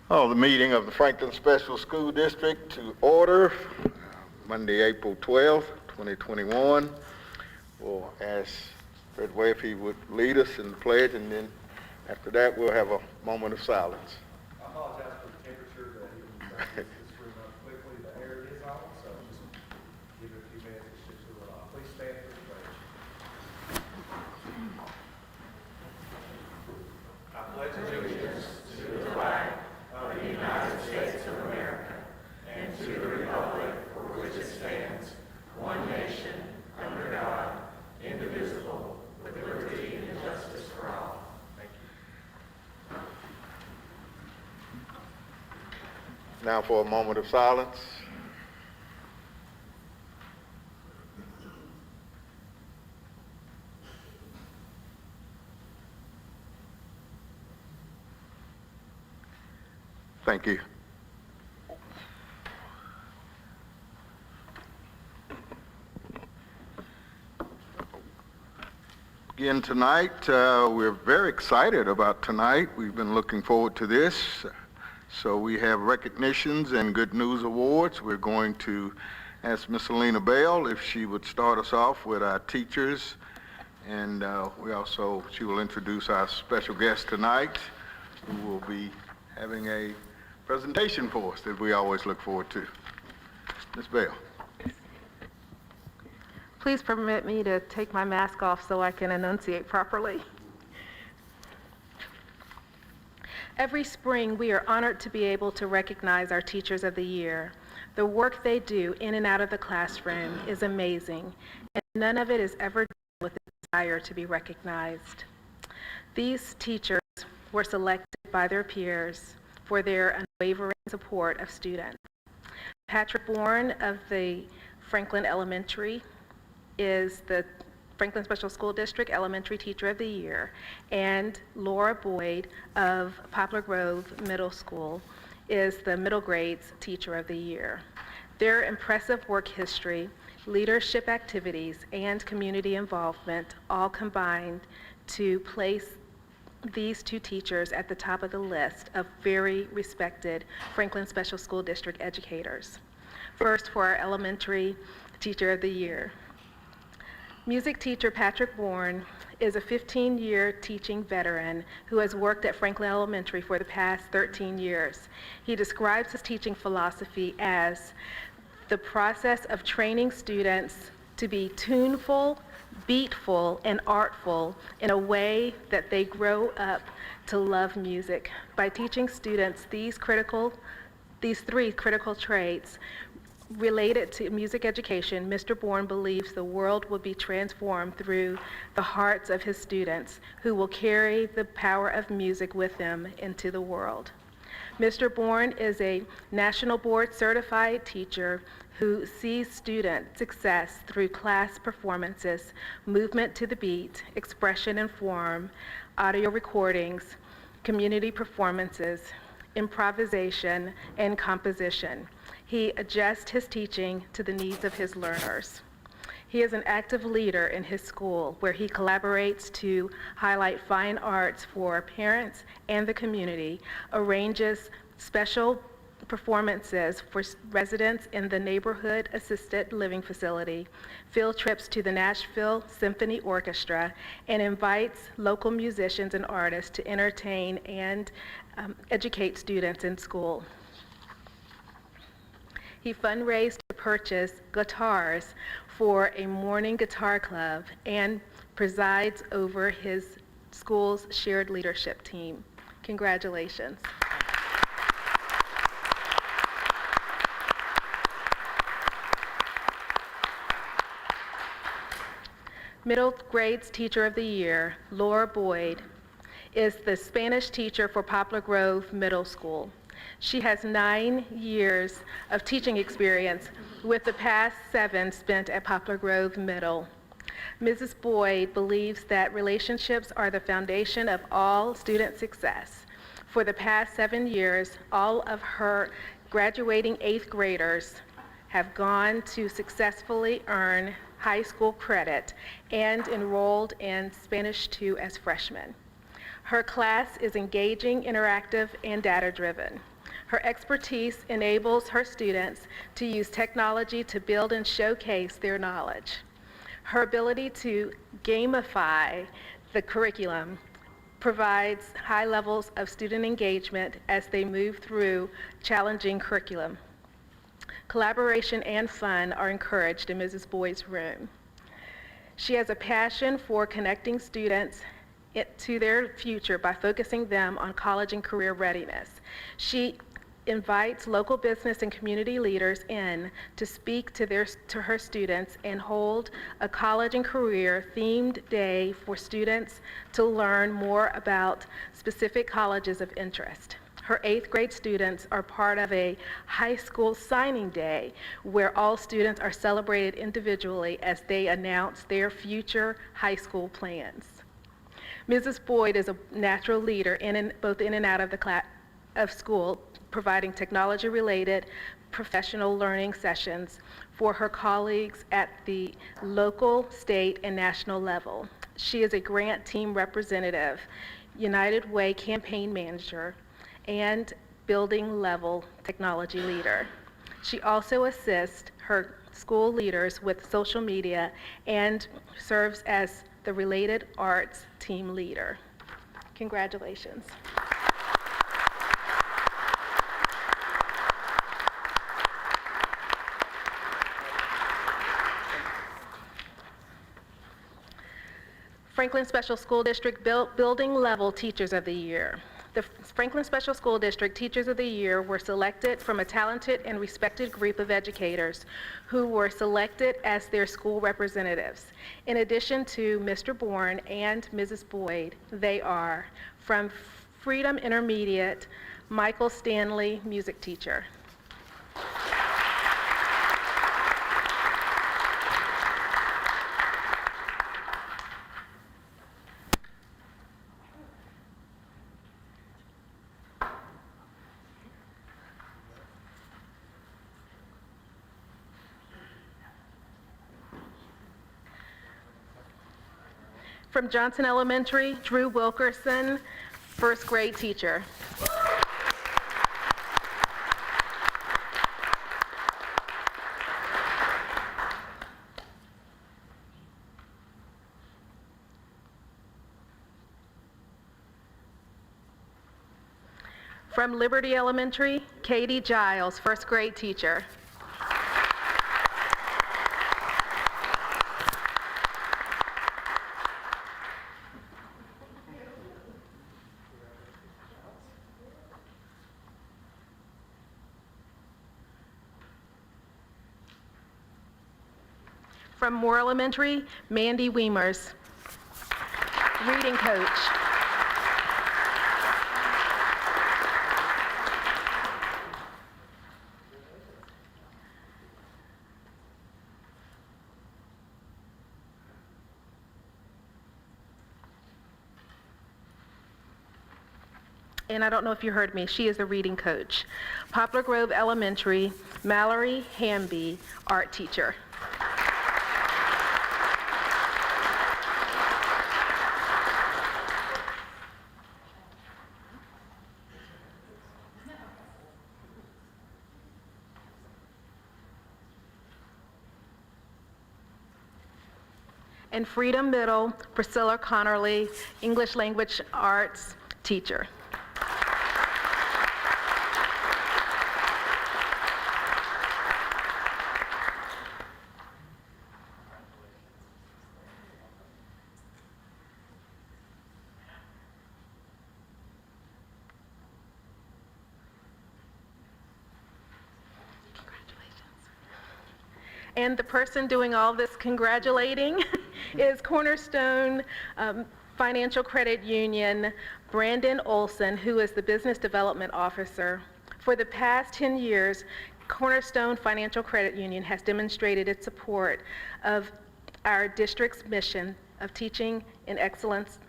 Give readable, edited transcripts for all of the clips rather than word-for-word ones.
The meeting of the Franklin Special School District to order, Monday, April 12th, 2021. We'll ask Fred Way if he would lead us in the pledge, and then after that we'll have a moment of silence. I apologize for the temperature, but even this room up quickly, the air is on, so just give it a few minutes just to please stand for the pledge. I pledge allegiance to the flag of the United States of America and to the republic for which it stands, one nation, under God, indivisible, with liberty and justice for all. Thank you. Now for a moment of silence. Thank you. Again tonight, we're very excited about tonight. We've been looking forward to this. So we have recognitions and good news awards. We're going to ask Miss Alina Bell if she would start us off with our teachers. And she will introduce our special guest tonight, who will be having a presentation for us that we always look forward to. Ms. Bell. Please permit me to take my mask off so I can enunciate properly. Every spring, we are honored to be able to recognize our Teachers of the Year. The work they do in and out of the classroom is amazing, and none of it is ever done with the desire to be recognized. These teachers were selected by their peers for their unwavering support of students. Patrick Bourne of the Franklin Elementary is the Franklin Special School District Elementary Teacher of the Year, and Laura Boyd of Poplar Grove Middle School is the Middle Grades Teacher of the Year. Their impressive work history, leadership activities, and community involvement all combined to place these two teachers at the top of the list of very respected Franklin Special School District educators. First, for our Elementary Teacher of the Year. Music teacher Patrick Bourne is a 15-year teaching veteran who has worked at Franklin Elementary for the past 13 years. He describes his teaching philosophy as the process of training students to be tuneful, beatful, and artful in a way that they grow up to love music. By teaching students these three critical traits related to music education, Mr. Bourne believes the world will be transformed through the hearts of his students, who will carry the power of music with them into the world. Mr. Bourne is a National Board certified teacher who sees student success through class performances, movement to the beat, expression and form, audio recordings, community performances, improvisation, and composition. He adjusts his teaching to the needs of his learners. He is an active leader in his school where he collaborates to highlight fine arts for parents and the community, arranges special performances for residents in the neighborhood assisted living facility, field trips to the Nashville Symphony Orchestra, and invites local musicians and artists to entertain and educate students in school. He fundraised to purchase guitars for a morning guitar club and presides over his school's shared leadership team. Congratulations. Middle Grades Teacher of the Year, Laura Boyd, is the Spanish teacher for Poplar Grove Middle School. She has 9 years of teaching experience, with the past 7 spent at Poplar Grove Middle. Mrs. Boyd believes that relationships are the foundation of all student success. For the past 7 years, all of her graduating 8th graders have gone to successfully earn high school credit and enrolled in Spanish 2 as freshmen. Her class is engaging, interactive, and data-driven. Her expertise enables her students to use technology to build and showcase their knowledge. Her ability to gamify the curriculum provides high levels of student engagement as they move through challenging curriculum. Collaboration and fun are encouraged in Mrs. Boyd's room. She has a passion for connecting students to their future by focusing them on college and career readiness. She invites local business and community leaders in to speak to her students and hold a college and career themed day for students to learn more about specific colleges of interest. Her 8th grade students are part of a high school signing day where all students are celebrated individually as they announce their future high school plans. Mrs. Boyd is a natural leader both in and out of school, providing technology-related professional learning sessions for her colleagues at the local, state, and national level. She is a grant team representative, United Way campaign manager, and building level technology leader. She also assists her school leaders with social media and serves as the related arts team leader. Congratulations. Franklin Special School District Building Level Teachers of the Year. The Franklin Special School District Teachers of the Year were selected from a talented and respected group of educators who were selected as their school representatives. In addition to Mr. Bourne and Mrs. Boyd, they are from Freedom Intermediate, Michael Stanley, music teacher. From Johnson Elementary, Drew Wilkerson, 1st grade teacher. From Liberty Elementary, Katie Giles, 1st grade teacher. From Moore Elementary, Mandy Weimers, reading coach. And I don't know if you heard me, she is the reading coach. Poplar Grove Elementary, Mallory Hamby, art teacher. And Freedom Middle, Priscilla Connerly, English Language Arts teacher. And the person doing all this congratulating is Cornerstone Financial Credit Union, Brandon Olson, who is the Business Development Officer. For the past 10 years, Cornerstone Financial Credit Union has demonstrated its support of our district's mission of teaching in excellence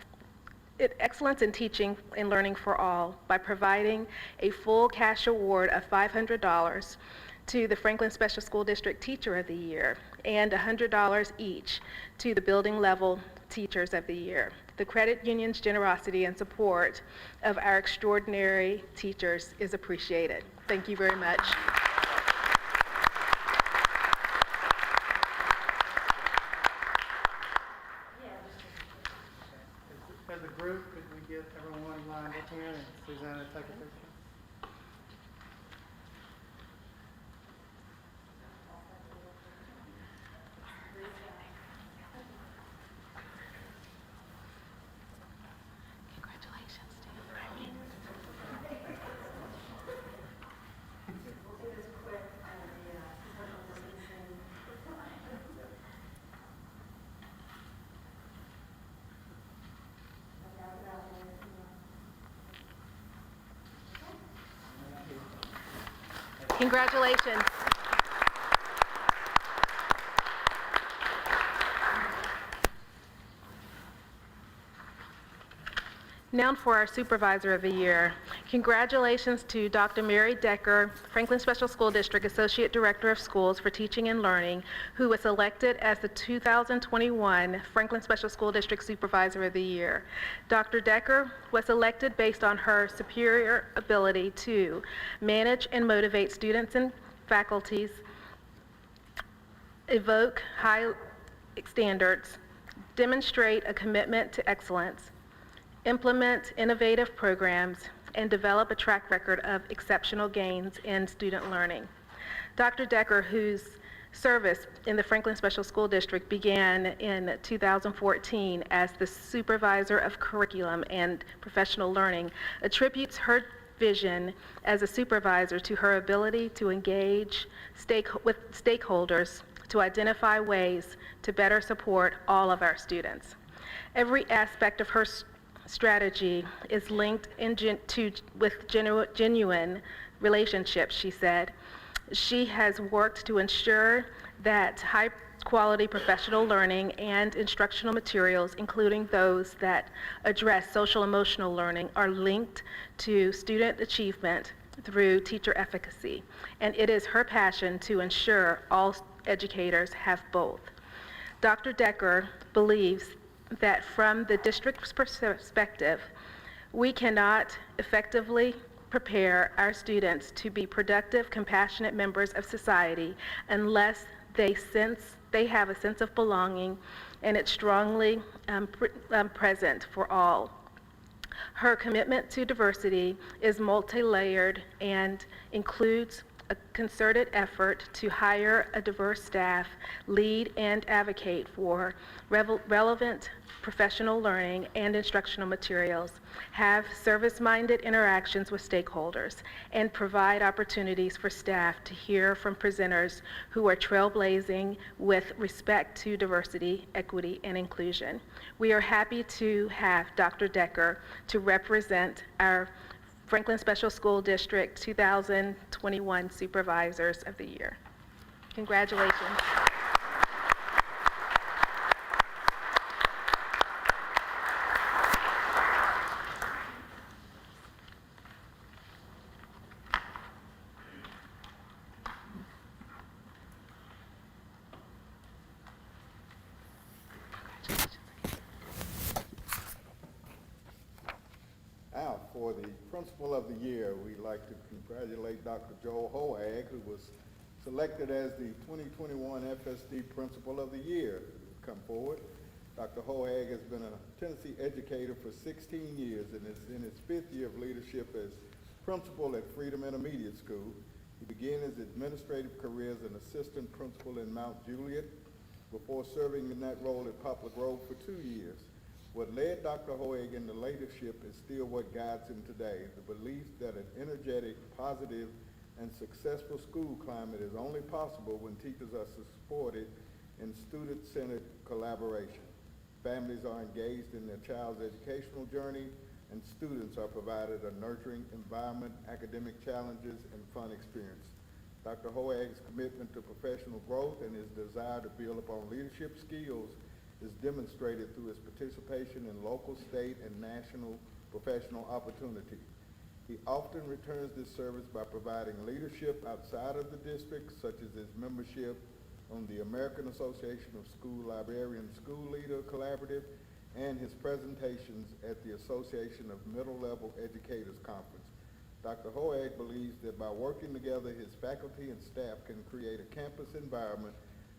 in teaching and learning for all by providing a full cash award of $500 to the Franklin Special School District Teacher of the Year and $100 each to the building level Teachers of the Year. The credit union's generosity and support of our extraordinary teachers is appreciated. Thank you very much. As a group, could we get everyone lined up here and Susanna take a picture? Congratulations. Now for our Supervisor of the Year. Congratulations to Dr. Mary Decker, Franklin Special School District Associate Director of Schools for Teaching and Learning, who was elected as the 2021 Franklin Special School District Supervisor of the Year. Dr. Decker was elected based on her superior ability to manage and motivate students and faculties, evoke high standards, demonstrate a commitment to excellence, implement innovative programs, and develop a track record of exceptional gains in student learning. Dr. Decker, whose service in the Franklin Special School District began in 2014 as the Supervisor of Curriculum and Professional Learning, attributes her vision as a supervisor to her ability to engage with stakeholders to identify ways to better support all of our students. Every aspect of her strategy is linked with genuine relationships, she said. She has worked to ensure that high-quality professional learning and instructional materials, including those that address social-emotional learning, are linked to student achievement through teacher efficacy. And it is her passion to ensure all educators have both. Dr. Decker believes that from the district's perspective, we cannot effectively prepare our students to be productive, compassionate members of society unless they have a sense of belonging and it's strongly present for all. Her commitment to diversity is multi-layered and includes a concerted effort to hire a diverse staff, lead and advocate for relevant professional learning and instructional materials, have service-minded interactions with stakeholders, and provide opportunities for staff to hear from presenters who are trailblazing with respect to diversity, equity, and inclusion. We are happy to have Dr. Decker to represent our Franklin Special School District 2021 Supervisors of the Year. Congratulations. Now, for the Principal of the Year, we'd like to congratulate Dr. Joel Hoag, who was selected as the 2021 FSD Principal of the Year. Come forward. Dr. Hoag has been a Tennessee educator for 16 years and is in his 5th year of leadership as principal at Freedom Intermediate School. He began his administrative career as an assistant principal in Mount Juliet before serving in that role at Poplar Grove for 2 years. What led Dr. Hoag into leadership is still what guides him today, the belief that an energetic, positive, and successful school climate is only possible when teachers are supported in student-centered collaboration. Families are engaged in their child's educational journey, and students are provided a nurturing environment, academic challenges, and fun experience. Dr. Hoag's commitment to professional growth and his desire to build upon leadership skills is demonstrated through his participation in local, state, and national professional opportunity. He often returns this service by providing leadership outside of the district, such as his membership on the American Association of School Librarians School Leader Collaborative and his presentations at the Association of Middle Level Educators Conference. Dr. Hoag believes that by working together, his faculty and staff can create a campus environment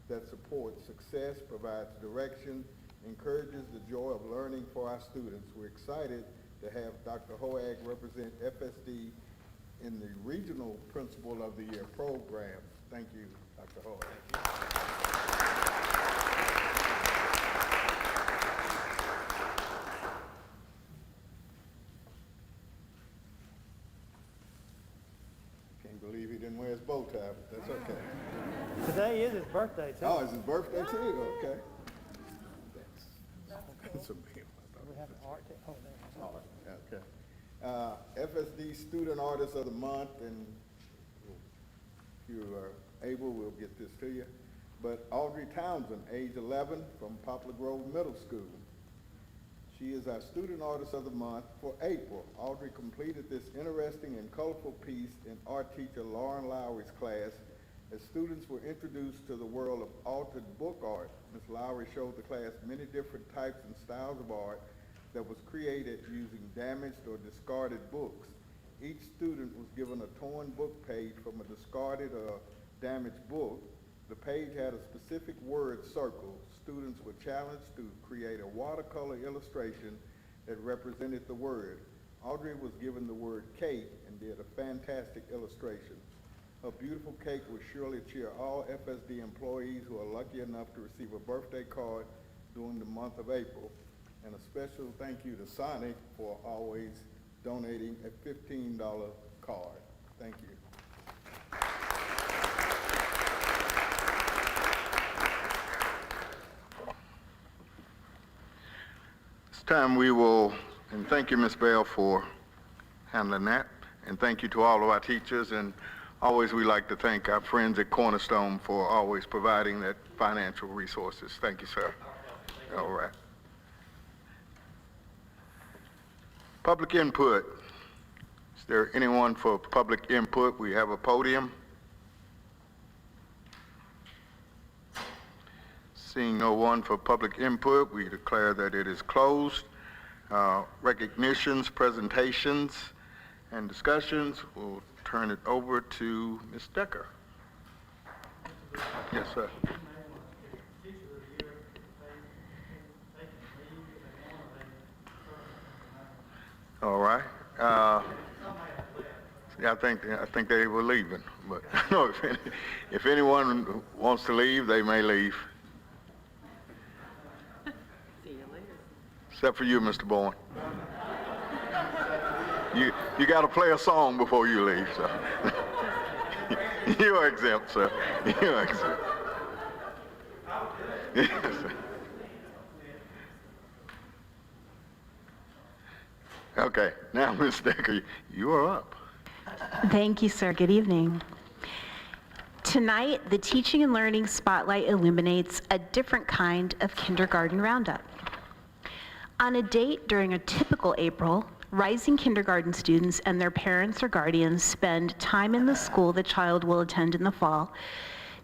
that supports success, provides direction, encourages the joy of learning for our students. We're excited to have Dr. Hoag represent FSD in the Regional Principal of the Year program. Thank you, Dr. Hoag. Can't believe he didn't wear his bow tie, but that's okay. Today is his birthday, too. Oh, it's his birthday too? Okay. That's a meal. We have an art day. Oh, there. Okay. FSD Student Artist of the Month, and if you are able, we'll get this to you. But Audrey Townsend, age 11, from Poplar Grove Middle School. She is our Student Artist of the Month for April. Audrey completed this interesting and colorful piece in art teacher Lauren Lowry's class as students were introduced to the world of altered book art. Ms. Lowry showed the class many different types and styles of art that was created using damaged or discarded books. Each student was given a torn book page from a discarded or damaged book. The page had a specific word circled. Students were challenged to create a watercolor illustration that represented the word. Audrey was given the word cake and did a fantastic illustration. Her beautiful cake will surely cheer all FSD employees who are lucky enough to receive a birthday card during the month of April. And a special thank you to Sonic for always donating a $15 card. Thank you. This time we will, and thank you, Ms. Bell, for handling that. And thank you to all of our teachers, and always we like to thank our friends at Cornerstone for always providing that financial resources. Thank you, sir. All right. Public input. Is there anyone for public input? We have a podium. Seeing no one for public input, we declare that it is closed. Recognitions, presentations, and discussions, we'll turn it over to Ms. Decker. Yes, sir. All right. Yeah, I think they were leaving, but no, if anyone wants to leave, they may leave. See you later. Except for you, Mr. Bowen. You got to play a song before you leave, so. You are exempt, sir. You are exempt. Yes, sir. Okay, now, Ms. Decker, you are up. Thank you, sir. Good evening. Tonight, the Teaching and Learning Spotlight illuminates a different kind of kindergarten roundup. On a date during a typical April, rising kindergarten students and their parents or guardians spend time in the school the child will attend in the fall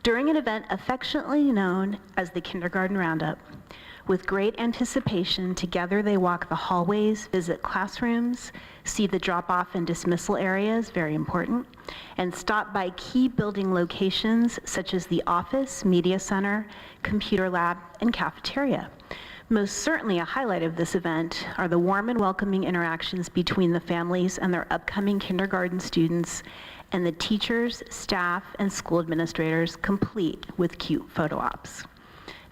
during an event affectionately known as the Kindergarten Roundup. With great anticipation, together they walk the hallways, visit classrooms, see the drop-off and dismissal areas, very important, and stop by key building locations such as the office, media center, computer lab, and cafeteria. Most certainly a highlight of this event are the warm and welcoming interactions between the families and their upcoming kindergarten students and the teachers, staff, and school administrators, complete with cute photo ops.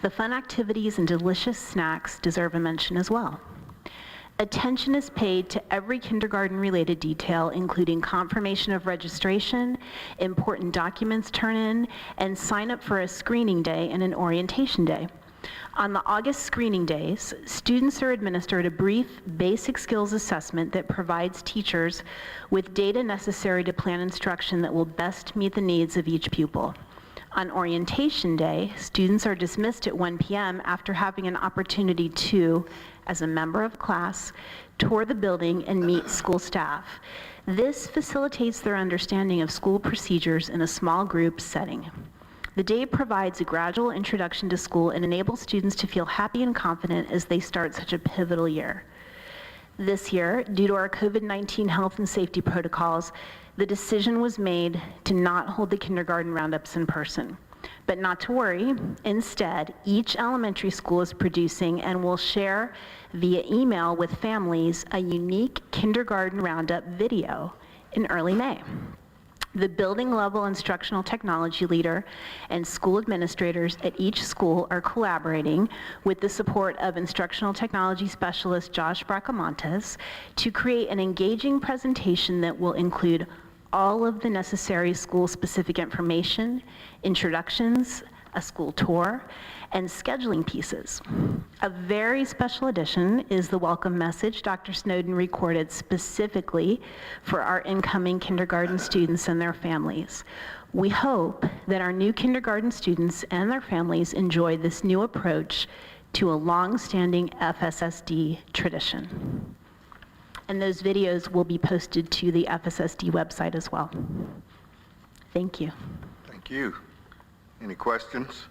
The fun activities and delicious snacks deserve a mention as well. Attention is paid to every kindergarten-related detail, including confirmation of registration, important documents turn in, and sign up for a screening day and an orientation day. On the August screening days, students are administered a brief basic skills assessment that provides teachers with data necessary to plan instruction that will best meet the needs of each pupil. On orientation day, students are dismissed at 1 p.m. after having an opportunity to, as a member of class, tour the building and meet school staff. This facilitates their understanding of school procedures in a small group setting. The day provides a gradual introduction to school and enables students to feel happy and confident as they start such a pivotal year. This year, due to our COVID-19 health and safety protocols, the decision was made to not hold the kindergarten roundups in person. But not to worry, instead, each elementary school is producing and will share via email with families a unique kindergarten roundup video in early May. The building level instructional technology leader and school administrators at each school are collaborating with the support of instructional technology specialist Josh Bracamontes to create an engaging presentation that will include all of the necessary school-specific information, introductions, a school tour, and scheduling pieces. A very special addition is the welcome message Dr. Snowden recorded specifically for our incoming kindergarten students and their families. We hope that our new kindergarten students and their families enjoy this new approach to a long-standing FSSD tradition. And those videos will be posted to the FSSD website as well. Thank you. Thank you. Any questions?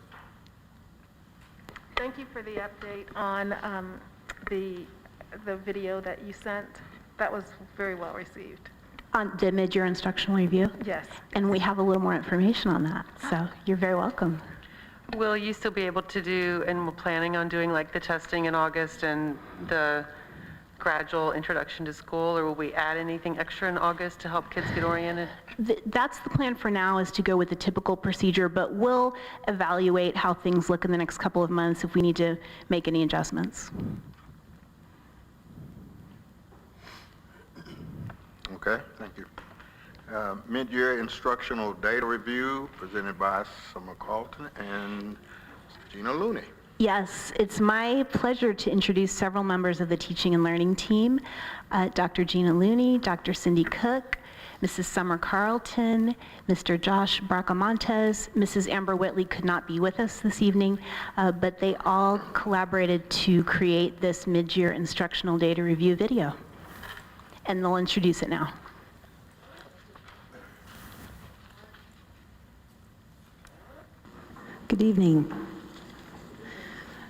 Thank you for the update on the video that you sent. That was very well received. On the mid-year instructional review? Yes. And we have a little more information on that, so you're very welcome. Will you still be able to do, and we're planning on doing like the testing in August and the gradual introduction to school, or will we add anything extra in August to help kids get oriented? That's the plan for now, is to go with the typical procedure, but we'll evaluate how things look in the next couple of months if we need to make any adjustments. Okay, thank you. Mid-year instructional data review presented by Summer Carlton and Gina Looney. Yes, it's my pleasure to introduce several members of the teaching and learning team, Dr. Gina Looney, Dr. Cindy Cook, Mrs. Summer Carlton, Mr. Josh Bracamontes. Mrs. Amber Whitley could not be with us this evening, but they all collaborated to create this mid-year instructional data review video. And they'll introduce it now. Good evening.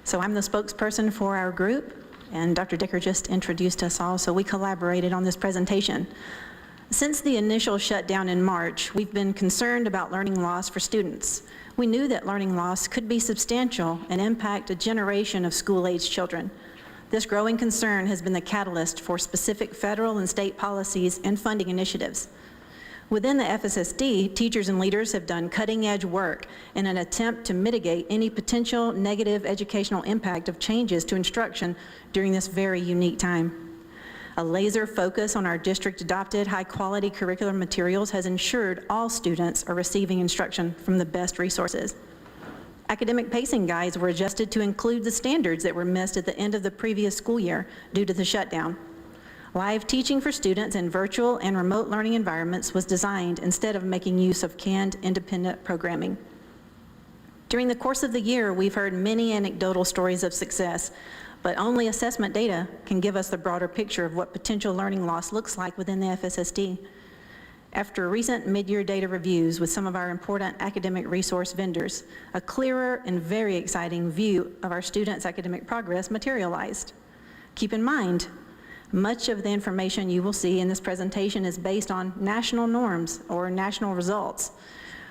So I'm the spokesperson for our group, and Dr. Dicker just introduced us all, so we collaborated on this presentation. Since the initial shutdown in March, we've been concerned about learning loss for students. We knew that learning loss could be substantial and impact a generation of school-aged children. This growing concern has been the catalyst for specific federal and state policies and funding initiatives. Within the FSSD, teachers and leaders have done cutting-edge work in an attempt to mitigate any potential negative educational impact of changes to instruction during this very unique time. A laser focus on our district-adopted high-quality curricular materials has ensured all students are receiving instruction from the best resources. Academic pacing guides were adjusted to include the standards that were missed at the end of the previous school year due to the shutdown. Live teaching for students in virtual and remote learning environments was designed instead of making use of canned independent programming. During the course of the year, we've heard many anecdotal stories of success, but only assessment data can give us the broader picture of what potential learning loss looks like within the FSSD. After recent mid-year data reviews with some of our important academic resource vendors, a clearer and very exciting view of our students' academic progress materialized. Keep in mind, much of the information you will see in this presentation is based on national norms or national results.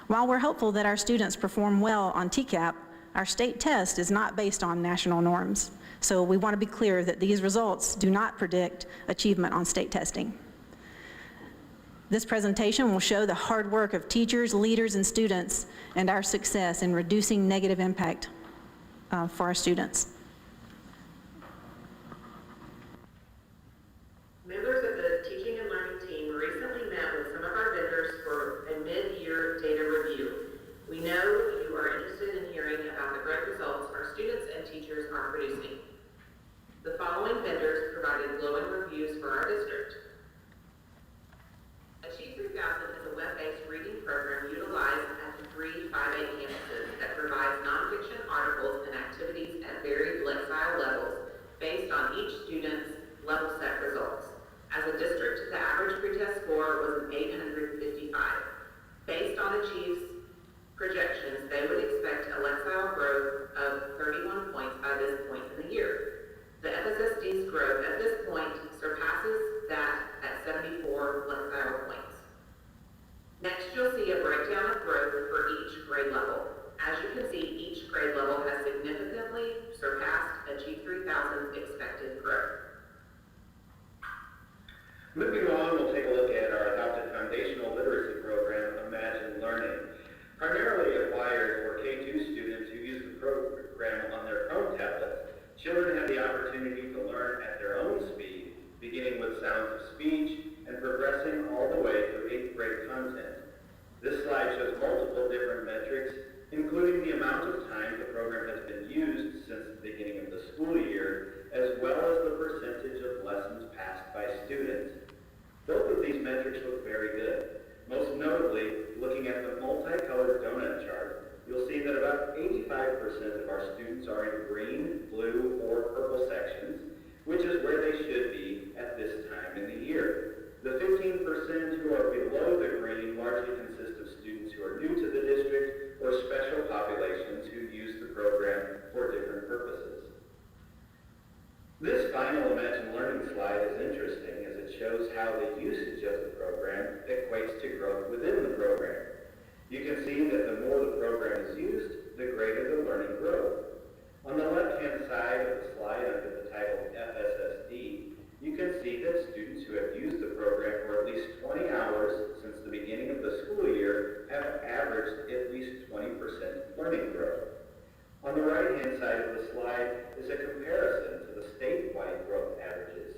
While we're hopeful that our students perform well on TCAP, our state test is not based on national norms. So we want to be clear that these results do not predict achievement on state testing. This presentation will show the hard work of teachers, leaders, and students, and our success in reducing negative impact for our students. Members of the teaching and learning team recently met with some of our vendors for a mid-year data review. We know you are interested in hearing about the great results our students and teachers are producing. The following vendors provided glowing reviews for our district. Achieve 3000 is a web-based reading program utilized at the 358 campuses that provides nonfiction articles and activities at varied lexile levels based on each student's level set results. As a district, the average pretest score was an 855. Based on Achieve's projections, they would expect a Lexile growth of 31 points by this point in the year. The FSSD's growth at this point surpasses that at 74 Lexile points. Next, you'll see a breakdown of growth for each grade level. As you can see, each grade level has significantly surpassed Achieve 3000's expected growth. Moving on, we'll take a look at our adopted foundational literacy program, Imagine Learning. Primarily acquired for K-2 students who use the program on their own tablets, children have the opportunity to learn at their own speed, beginning with sounds of speech and progressing all the way through 8th grade content. This slide shows multiple different metrics, including the amount of time the program has been used since the beginning of the school year, as well as the percentage of lessons passed by students. Both of these metrics look very good. Most notably, looking at the multicolored donut chart, you'll see that about 85% of our students are in green, blue, or purple sections, which is where they should be at this time in the year. The 15% who are below the green largely consist of students who are new to the district or special populations who use the program for different purposes. This final Imagine Learning slide is interesting as it shows how the usage of the program equates to growth within the program. You can see that the more the program is used, the greater the learning growth. On the left-hand side of the slide under the title FSSD, you can see that students who have used the program for at least 20 hours since the beginning of the school year have averaged at least 20% learning growth. On the right-hand side of the slide is a comparison to the statewide growth averages.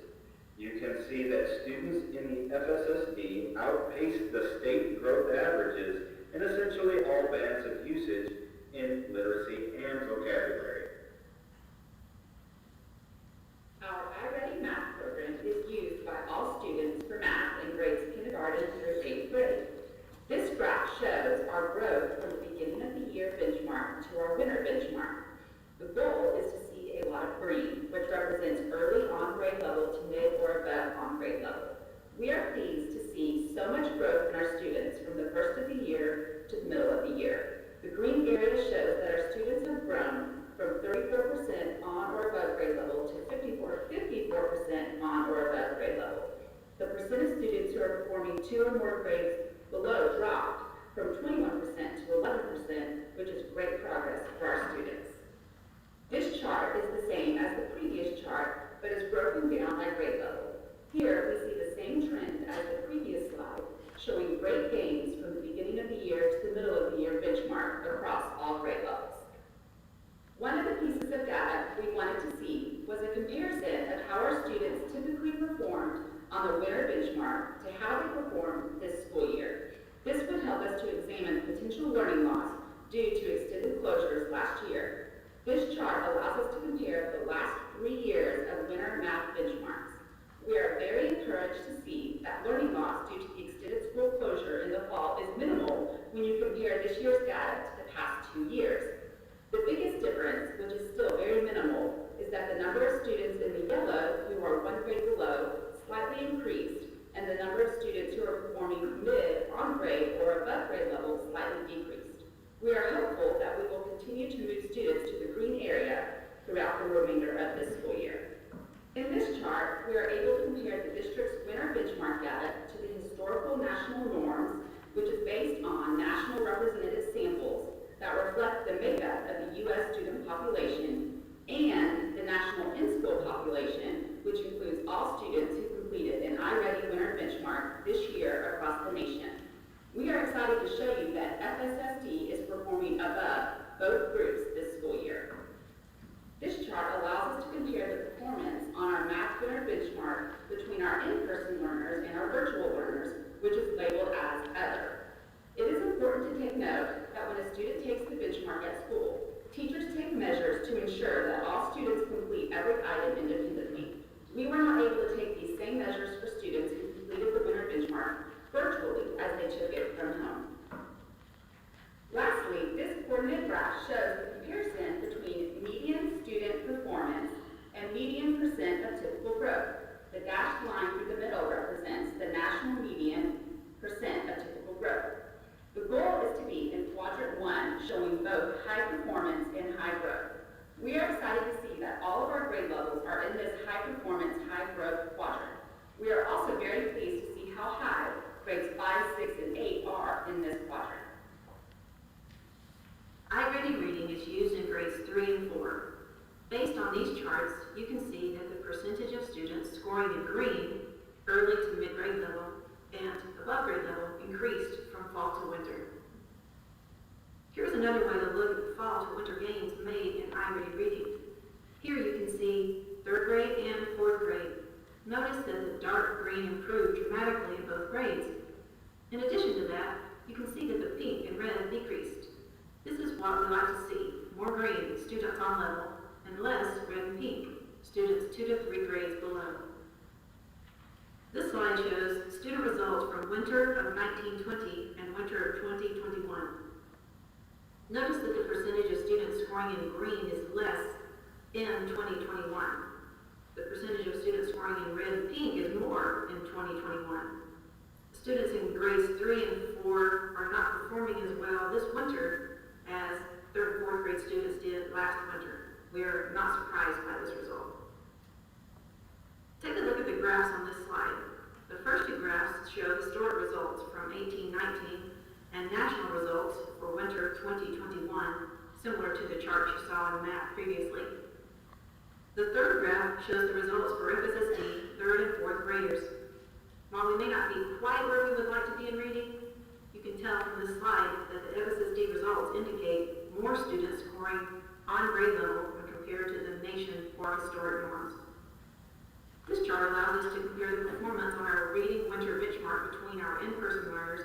You can see that students in the FSSD outpaced the state growth averages in essentially all bands of usage in literacy and vocabulary. Our iReady math program is used by all students for math in grades kindergarten through 8th grade. This graph shows our growth from the beginning of the year benchmark to our winter benchmark. The goal is to see a lot of green, which represents early on grade level to mid or above on grade level. We are pleased to see so much growth in our students from the first of the year to the middle of the year. The green area shows that our students have grown from 34% on or above grade level to 54% on or above grade level. The percent of students who are performing 2 or more grades below dropped from 21% to 11%, which is great progress for our students. This chart is the same as the previous chart, but is broken down by grade level. Here, we see the same trend as the previous slide, showing great gains from the beginning of the year to the middle of the year benchmark across all grade levels. One of the pieces of data we wanted to see was a comparison of how our students typically performed on the winter benchmark to how they performed this school year. This would help us to examine potential learning loss due to extended closures last year. This chart allows us to compare the last 3 years of winter math benchmarks. We are very encouraged to see that learning loss due to the extended school closure in the fall is minimal when you compare this year's data to the past 2 years. The biggest difference, which is still very minimal, is that the number of students in the yellow who are 1 grade below slightly increased, and the number of students who are performing mid, on grade, or above grade level slightly decreased. We are hopeful that we will continue to move students to the green area throughout the remainder of this school year. In this chart, we are able to compare the district's winter benchmark data to the historical national norms, which is based on national representative samples that reflect the makeup of the U.S. student population and the national in-school population, which includes all students who completed an iReady winter benchmark this year across the nation. We are excited to show you that FSSD is performing above both groups this school year. This chart allows us to compare the performance on our math winter benchmark between our in-person learners and our virtual learners, which is labeled as Other. It is important to take note that when a student takes the benchmark at school, teachers take measures to ensure that all students complete every item independently. We were not able to take these same measures for students who completed the winter benchmark virtually as they took it from home. Lastly, this coordinate graph shows the comparison between median student performance and median percent of typical growth. The dashed line through the middle represents the national median 5, 6, and 8 are in this quadrant. iReady reading is used in grades 3 and 4. Based on these charts, you can see that the percentage of students scoring in green, early to mid-grade level, and above grade level increased from fall to winter. Here's another way to look at the fall to winter gains made in iReady reading. Here you can see 3rd grade and 4th grade. Notice that the dark green improved dramatically in both grades. In addition to that, you can see that the pink and red decreased. This is what we like to see: more green, students on level, and less red and pink, students 2 to 3 grades below. This slide shows student results from winter of 1920 and winter of 2021. Notice that the percentage of students scoring in green is less in 2021. The percentage of students scoring in red and pink is more in 2021. Students in grades 3 and 4 are not performing as well this winter as 3rd and 4th grade students did last winter. We are not surprised by this result. Take a look at the graphs on this slide. The first two graphs show historic results from 1819 and national results for winter 2021, similar to the chart you saw in the map previously. The third graph shows the results for FSSD 3rd and 4th graders. While we may not be quite where we would like to be in reading, you can tell from this slide that the FSSD results indicate more students scoring on grade level when compared to the nation for historic norms. This chart allows us to compare the performance on our reading winter benchmark between our in-person learners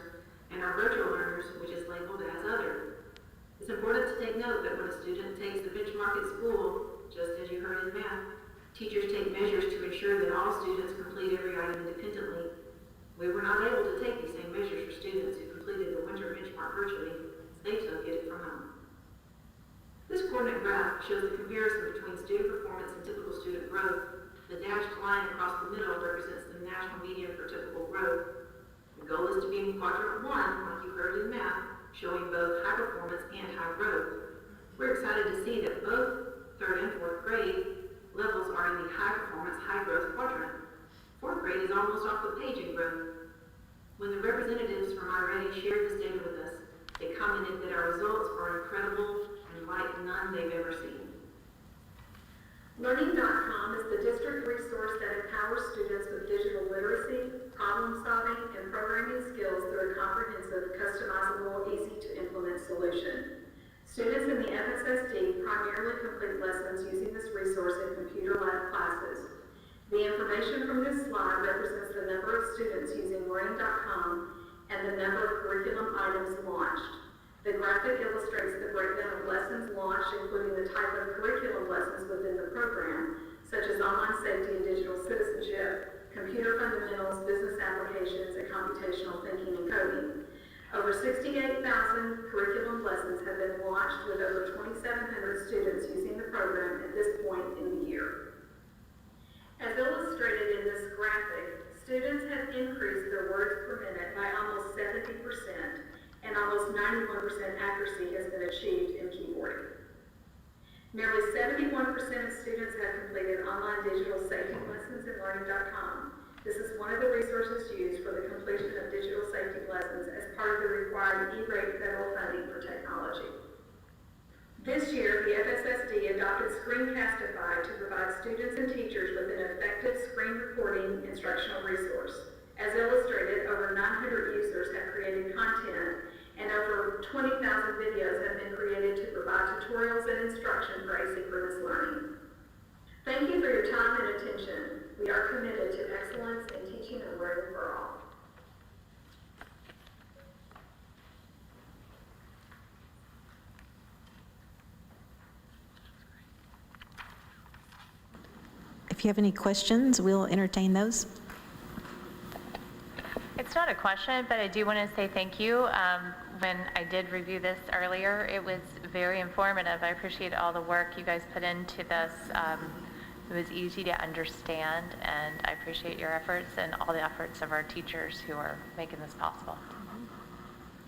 and our virtual learners, which is labeled as other. It's important to take note that when a student takes the benchmark at school, just as you heard in math, teachers take measures to ensure that all students complete every item independently. We were not able to take these same measures for students who completed the winter benchmark virtually, as they took it from home. This coordinate graph shows the comparison between student performance and typical student growth. The dashed line across the middle represents the national median for typical growth. The goal is to be in quadrant 1, like you heard in math, showing both high performance and high growth. We're excited to see that both 3rd and 4th grade levels are in the high performance, high growth quadrant. 4th grade is almost off the page in growth. When the representatives from iReady shared this data with us, they commented that our results are incredible and like none they've ever seen. Learning.com is the district resource that empowers students with digital literacy, problem solving, and programming skills through a comprehensive, customizable, easy-to-implement solution. Students in the FSSD primarily complete lessons using this resource in computer lab classes. The information from this slide represents the number of students using Learning.com and the number of curriculum items launched. The graphic illustrates the breakdown of lessons launched, including the type of curriculum lessons within the program, such as online safety and digital citizenship, computer fundamentals, business applications, and computational thinking and coding. Over 68,000 curriculum lessons have been launched with over 2,700 students using the program at this point in the year. As illustrated in this graphic, students have increased their words per minute by almost 70%, and almost 91% accuracy has been achieved in keyboarding. Nearly 71% of students have completed online digital safety lessons in Learning.com. This is one of the resources used for the completion of digital safety lessons as part of the required E-rate federal funding for technology. This year, the FSSD adopted Screencastify to provide students and teachers with an effective screen recording instructional resource. As illustrated, over 900 users have created content and over 20,000 videos have been created to provide tutorials and instruction for asynchronous learning. Thank you for your time and attention. We are committed to excellence in teaching and learning for all. If you have any questions, we'll entertain those. It's not a question, but I do want to say thank you. When I did review this earlier, it was very informative. I appreciate all the work you guys put into this. It was easy to understand, and I appreciate your efforts and all the efforts of our teachers who are making this possible.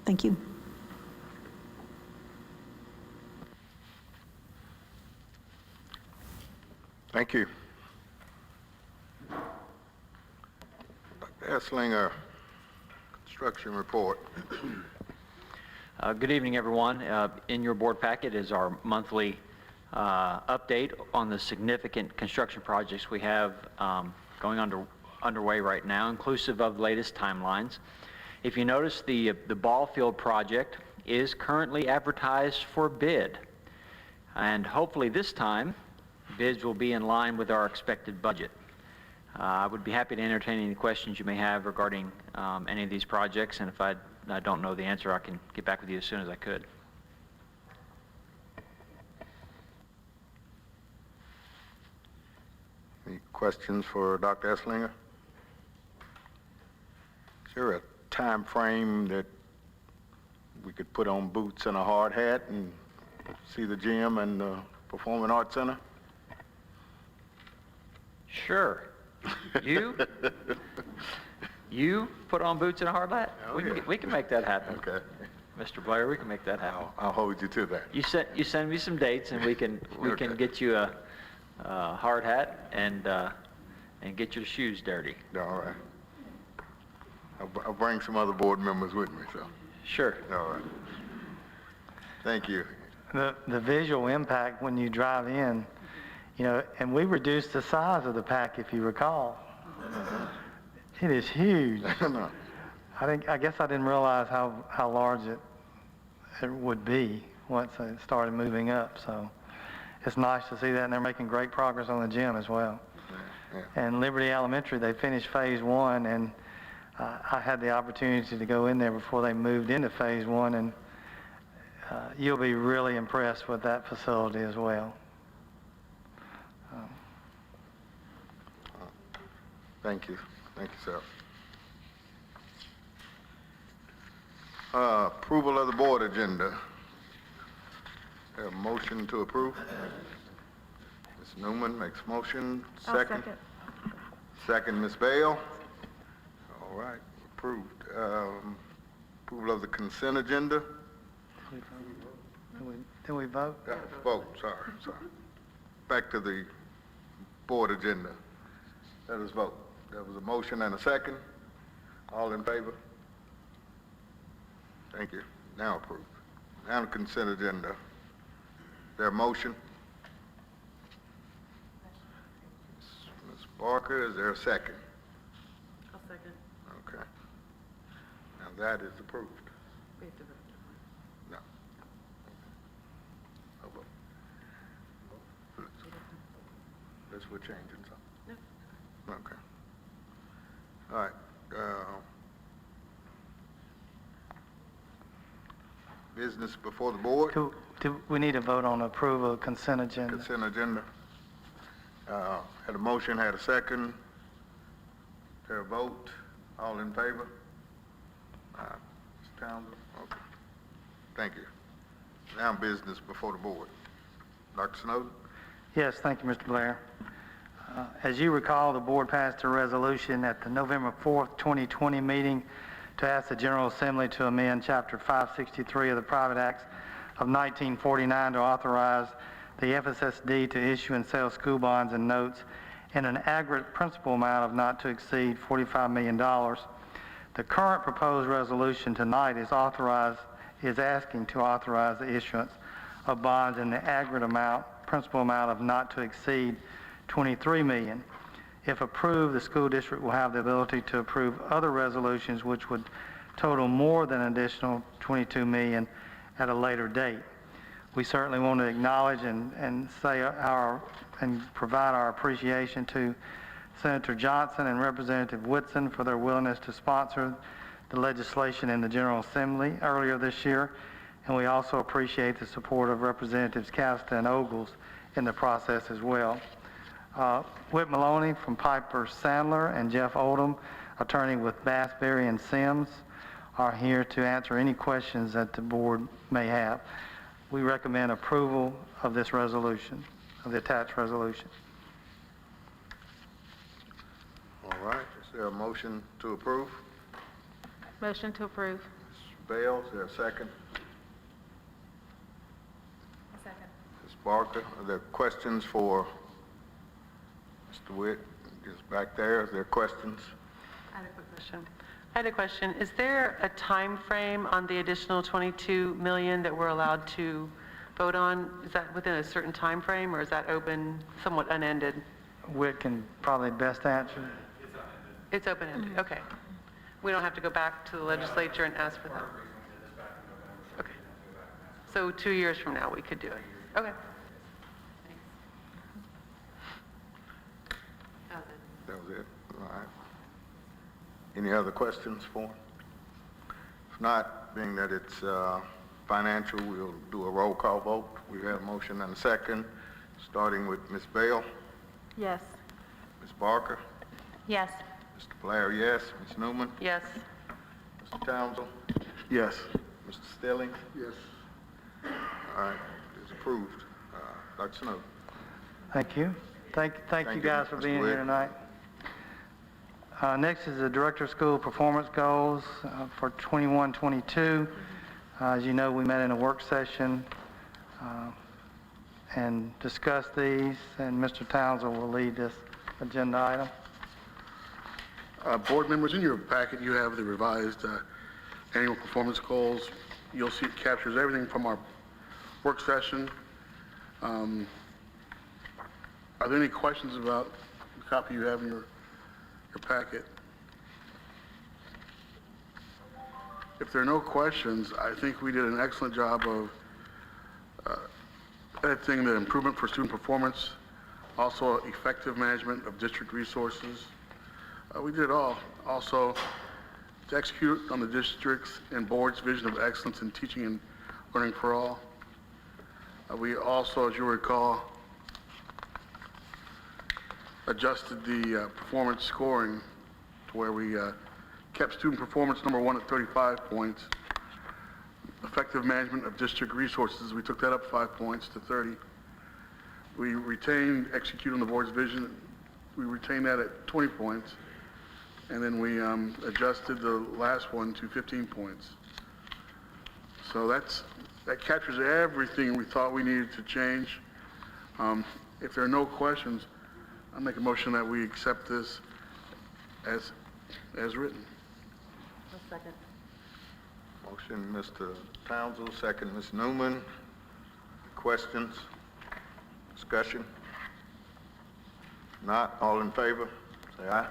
Thank you. Thank you. Dr. Esslinger, Instruction report. Good evening, everyone. In your board packet is our monthly update on the significant construction projects we have going underway right now, inclusive of the latest timelines. If you notice, the ball field project is currently advertised for bid, and hopefully this time bids will be in line with our expected budget. I would be happy to entertain any questions you may have regarding any of these projects, and if I don't know the answer, I can get back with you as soon as I could. Any questions for Dr. Esslinger? Is there a time frame that we could put on boots and a hard hat and see the gym and the Performing Arts Center? Sure. You put on boots and a hard hat? Oh, We can make that happen. Okay. Mr. Blair, we can make that happen. I'll hold you to that. You send me some dates, and we can get you a hard hat and get your shoes dirty. All right. I'll bring some other board members with me, so. Sure. All right. Thank you. The visual impact when you drive in, you know, and we reduced the size of the pack, if you recall. It is huge. No. I guess I didn't realize how large it would be once it started moving up. So it's nice to see that, and they're making great progress on the gym as well. Yeah. And Liberty Elementary, they finished phase 1, and I had the opportunity to go in there before they moved into phase 1, and you'll be really impressed with that facility as well. Thank you. Thank you, sir. Approval of the board agenda. There a motion to approve? Ms. Newman makes motion. Second. Second, Ms. Bale. All right, approved. Approval of the consent agenda. Did we vote? Vote, sorry. Back to the board agenda. Let us vote. There was a motion and a second. All in favor? Thank you. Now approved. Now the consent agenda. There a motion? Ms. Barker, is there a second? I'll second. Okay. Now that is approved. We have to vote. No. No vote. This we're changing something? No. Okay. All right. Business before the board? Do we need to vote on approval of consent agenda? Consent agenda. Had a motion, had a second. There a vote? All in favor? Mr. Townsend? Okay. Thank you. Now business before the board. Dr. Snowden? Yes, thank you, Mr. Blair. As you recall, the board passed a resolution at the November 4th, 2020 meeting to ask the General Assembly to amend Chapter 563 of the Private Acts of 1949 to authorize the FSSD to issue and sell school bonds and notes in an aggregate principal amount of not to exceed $45 million. The current proposed resolution tonight is asking to authorize the issuance of bonds in the aggregate principal amount of not to exceed $23 million. If approved, the school district will have the ability to approve other resolutions which would total more than an additional $22 million at a later date. We certainly want to acknowledge and provide our appreciation to Senator Johnson and Representative Whitson for their willingness to sponsor the legislation in the General Assembly earlier this year, and we also appreciate the support of Representatives Casta and Ogles in the process as well. Whit Maloney from Piper Sandler and Jeff Oldham, attorney with Bassberry and Sims, are here to answer any questions that the board may have. We recommend approval of this resolution, of the attached resolution. All right. Is there a motion to approve? Motion to approve. Ms. Bale, is there a second? Second. Ms. Barker, are there questions for Mr. Witt? Just back there, is there questions? I have a quick question. I had a question. Is there a time frame on the additional 22 million that we're allowed to vote on? Is that within a certain time frame, or is that open, somewhat unended? Whit can probably best answer. It's open-ended, okay. We don't have to go back to the legislature and ask for that? Okay. So 2 years from now, we could do it? Okay. That was it? All right. Any other questions for him? If not, being that it's financial, we'll do a roll call vote. We have a motion and a second, starting with Ms. Bell, Yes. Ms. Barker, Yes. Mr. Blair, yes, Ms. Newman, Yes. Mr. Townsend, Yes. Mr. Stillings. Yes. All right, it's approved. Dr. Snow. Thank you. Thank you you, guys for Mr. being Witt. here tonight. Next is the Director of School Performance Goals for 21-22. As you know, we met in a work session and discussed these, and Mr. Townsend will lead this agenda item. Board members, in your packet, you have the revised annual performance goals. You'll see it captures everything from our work session. Are there any questions about the copy you have in your packet? If there are no questions, I think we did an excellent job of editing the improvement for student performance, also effective management of district resources. We did it all. Also, to execute on the district's and board's vision of excellence in teaching and learning for all. We also, as you recall, adjusted the performance scoring to where we kept student performance number 1 at 35 points. Effective management of district resources, we took that up 5 points to 30. We retained execute on the board's vision. We retained that at 20 points. And then we adjusted the last one to 15 points. So that captures everything we thought we needed to change. If there are no questions, I'll make a motion that we accept this as written. One second. Motion, Mr. Townsend, second, Ms. Newman. Questions? Discussion? Not, all in favor? Say aye.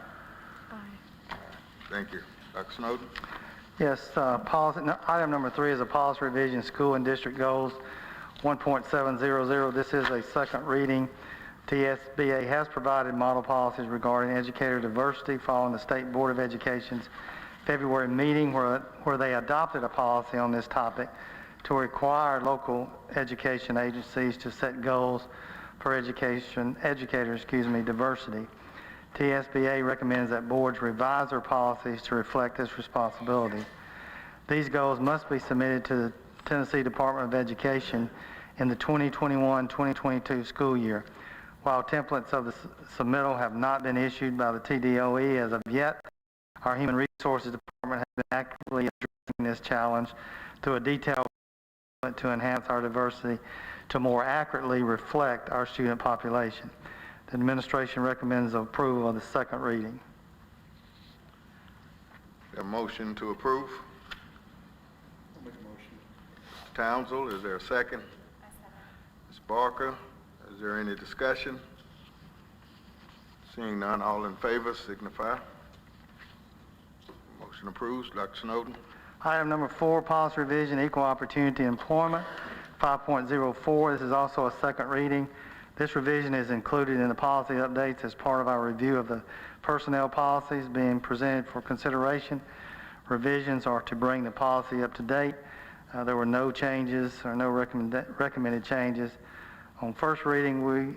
Aye. Thank you. Dr. Snowden? Yes, item number 3 is a policy revision, school and district goals 1.700. This is a second reading. TSBA has provided model policies regarding educator diversity following the State Board of Education's February meeting where they adopted a policy on this topic to require local education agencies to set goals for educator diversity. TSBA recommends that boards revise their policies to reflect this responsibility. These goals must be submitted to the Tennessee Department of Education in the 2021-2022 school year. While templates of the submittal have not been issued by the TDOE as of yet, our Human Resources Department has been actively addressing this challenge through a detailed plan to enhance our diversity to more accurately reflect our student population. The administration recommends approval of the second reading. A motion to approve? I'll make a motion. Mr. Townsend, is there a second? Ms. Barker, is there any discussion? Seeing none, all in favor signify. Motion approves. Dr. Snowden? Item number 4, policy revision, equal opportunity employment, 5.04. This is also a second reading. This revision is included in the policy updates as part of our review of the personnel policies being presented for consideration. Revisions are to bring the policy up to date. There were no changes or no recommended changes. On first reading, we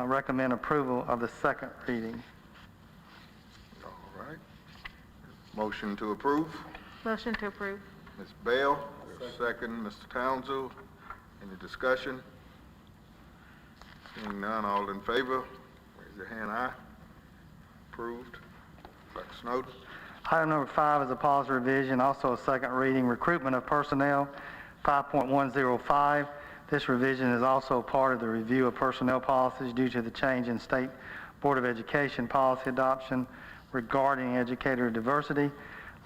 recommend approval of the second reading. All right. Motion to approve. Motion to approve. Ms. Bell, second, Mr. Townsend. Any discussion? Seeing none, all in favor, raise your hand, aye. Approved. Dr. Snowden? Item number 5 is a policy revision, also a second reading, recruitment of personnel, 5.105. This revision is also part of the review of personnel policies due to the change in State Board of Education policy adoption regarding educator diversity.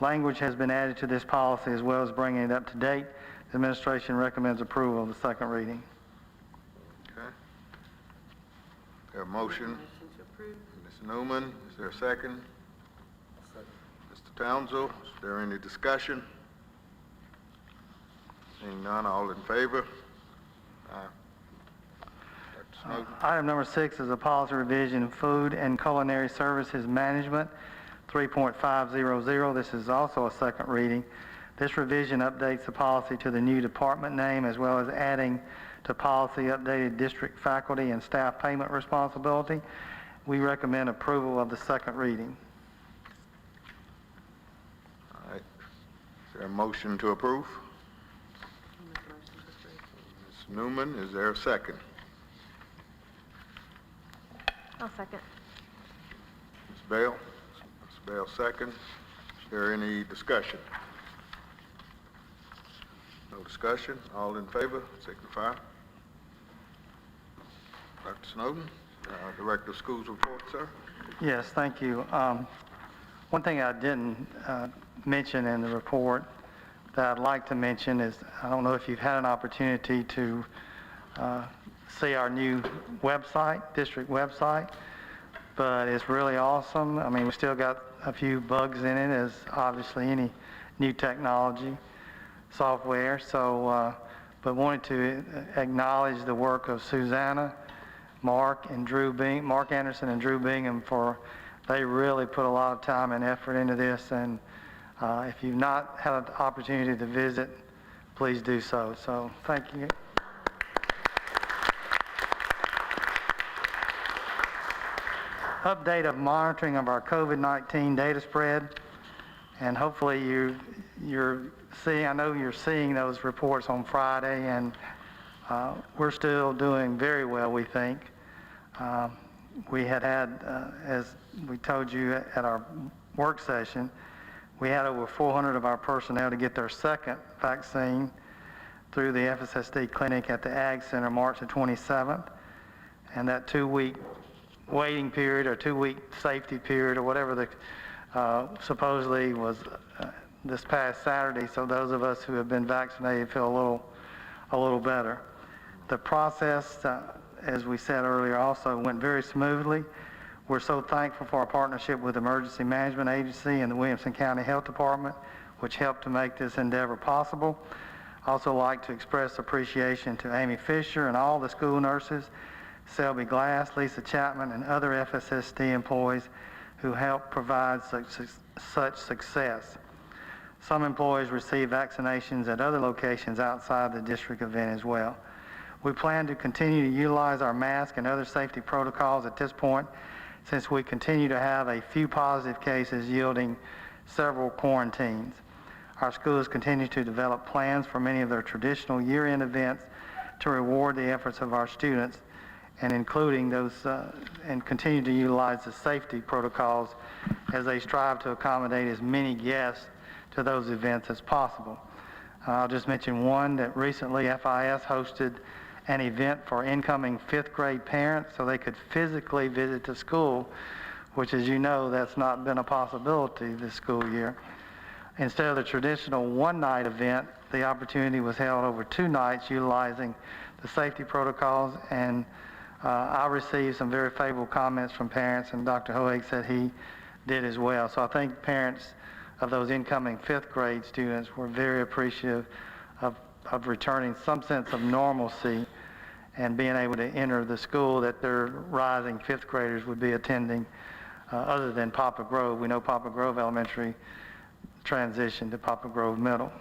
Language has been added to this policy as well as bringing it up to date. The administration recommends approval of the second reading. Okay. Is there a motion? Ms. Newman, is there a second? Mr. Townsend, is there any discussion? Seeing none, all in favor? Aye. Dr. Snowden? Item number 6 is a policy revision, food and culinary services management, 3.500. This is also a second reading. This revision updates the policy to the new department name as well as adding to policy updated district faculty and staff payment responsibility. We recommend approval of the second reading. All right. Is there a motion to approve? Ms. Newman, is there a second? I'll second. Ms. Bell? Ms. Bell, second. Is there any discussion? No discussion. All in favor, signify. Dr. Snowden, Director of Schools report, sir. Yes, thank you. One thing I didn't mention in the report that I'd like to mention is, I don't know if you've had an opportunity to see our new website, district website, but it's really awesome. I mean, we still got a few bugs in it, as obviously any new technology, software. So, but wanted to acknowledge the work of Susanna, Mark Anderson and Drew Bingham they really put a lot of time and effort into this, and if you've not had an opportunity to visit, please do so. So thank you. Update of monitoring of our COVID-19 data spread, and hopefully you're seeing, I know you're seeing those reports on Friday, and we're still doing very well, we think. We had, as we told you at our work session, we had over 400 of our personnel to get their second vaccine through the FSSD clinic at the Ag Center March the 27th. And that 2-week waiting period or 2-week safety period or whatever the supposedly was this past Saturday. So those of us who have been vaccinated feel a little better. The process, as we said earlier, also went very smoothly. We're so thankful for our partnership with the Emergency Management Agency and the Williamson County Health Department, which helped to make this endeavor possible. Also like to express appreciation to Amy Fisher and all the school nurses, Selby Glass, Lisa Chapman, and other FSSD employees who helped provide such success. Some employees receive vaccinations at other locations outside the district event as well. We plan to continue to utilize our mask and other safety protocols at this point, since we continue to have a few positive cases yielding several quarantines. Our schools continue to develop plans for many of their traditional year-end events to reward the efforts of our students, and including those, and continue to utilize the safety protocols as they strive to accommodate as many guests to those events as possible. I'll just mention one that recently FIS hosted an event for incoming 5th grade parents so they could physically visit the school, which, as you know, that's not been a possibility this school year. Instead of the traditional one-night event, the opportunity was held over 2 nights utilizing the safety protocols, and I received some very favorable comments from parents, and Dr. Hoeg said he did as well. So I think parents of those incoming 5th grade students were very appreciative of returning some sense of normalcy and being able to enter the school that their rising 5th graders would be attending, other than Poplar Grove. We know Poplar Grove Elementary transitioned to Poplar Grove Middle.